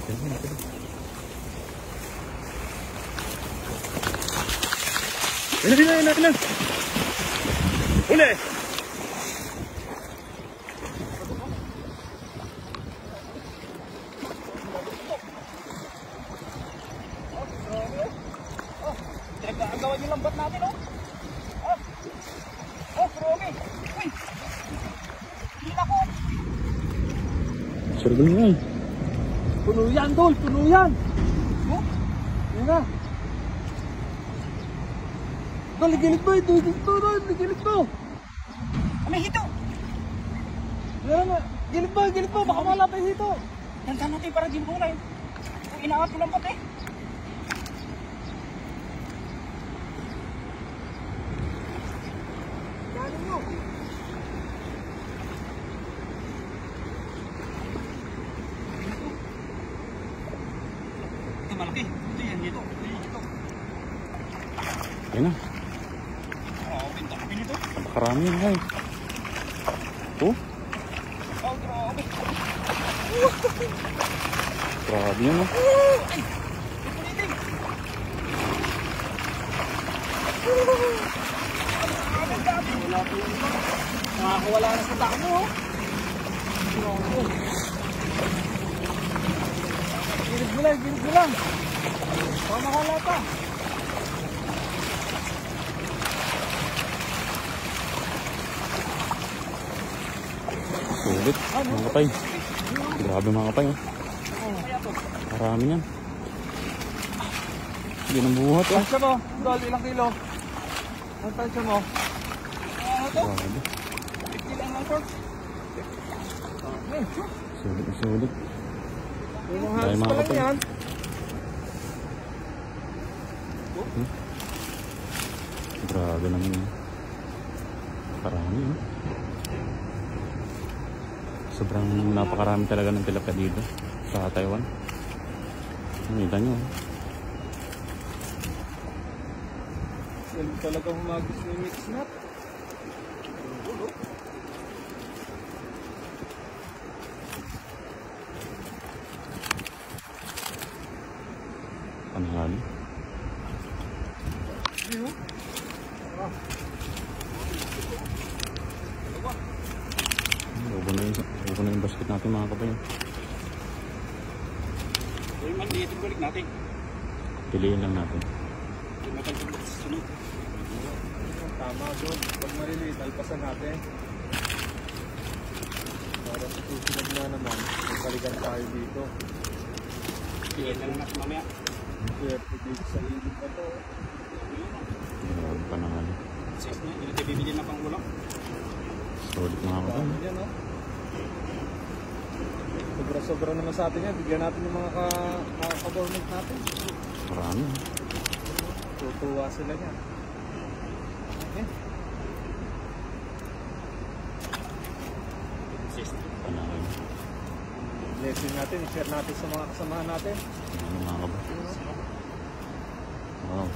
Ina. Uli! Pinag-aagawan yung lambat natin, oh. Probe. Uy! Kita ko. Surgal nga eh. Puno yan, Dol. Puno yan. Oh? Yan na. Dol, ligilid mo. Ligilid mo. May hito. Yan na. Gilid mo. Baka wala pa yung hito. Dandan natin para din muna eh. Inaangat yung lambat eh. Galing mo. Ito malaki. Ito yan dito. Yan na. Oo, pinta-pinta nito. Napakarami yan ay. Oh? Oh, grabe. Grabe yan oh. Ay! Ipulitin! Wala po yun ba? Nakakawala na sa damo oh. Gilid mo lang. Baka makala pa. Sulit mga kapay. Grabe mga kapay oh. Marami yan. Hindi nang buhat oh. Tansya mo, Dol, ilang kilo? Ang tansya mo? Ano to? Grabe. 50 lang lang short. Sulit. Yung halos pa lang yan. Grabe naman yun. Marami yun. Sobrang napakarami talaga ng tilapia dito sa Taiwan. Nakita nyo. Yan talaga humagis na mix nut. Panghali. Ubo na yung basket natin mga kapay. Yung maliit yung balik natin. Piliin lang natin. Yung matagpag sa sunod. Tama doon. Pag maliliit, alpasan natin. Para sa susunod na naman, magpalikan tayo dito. Piliin na lang natin mamaya. Pwede dito sa ilip pa to. Grabe pa naman. Hindi tayo bibigyan na pang ulang. Solid mga kapay. Sobra-sobra naman sa atin yan. Bigyan natin yung mga ka-government natin. Marami. Tutuwa sila niya. Okay. Panahon. Blessing natin. I-share natin sa mga kasamahan natin. Ano mga kapay. Wow.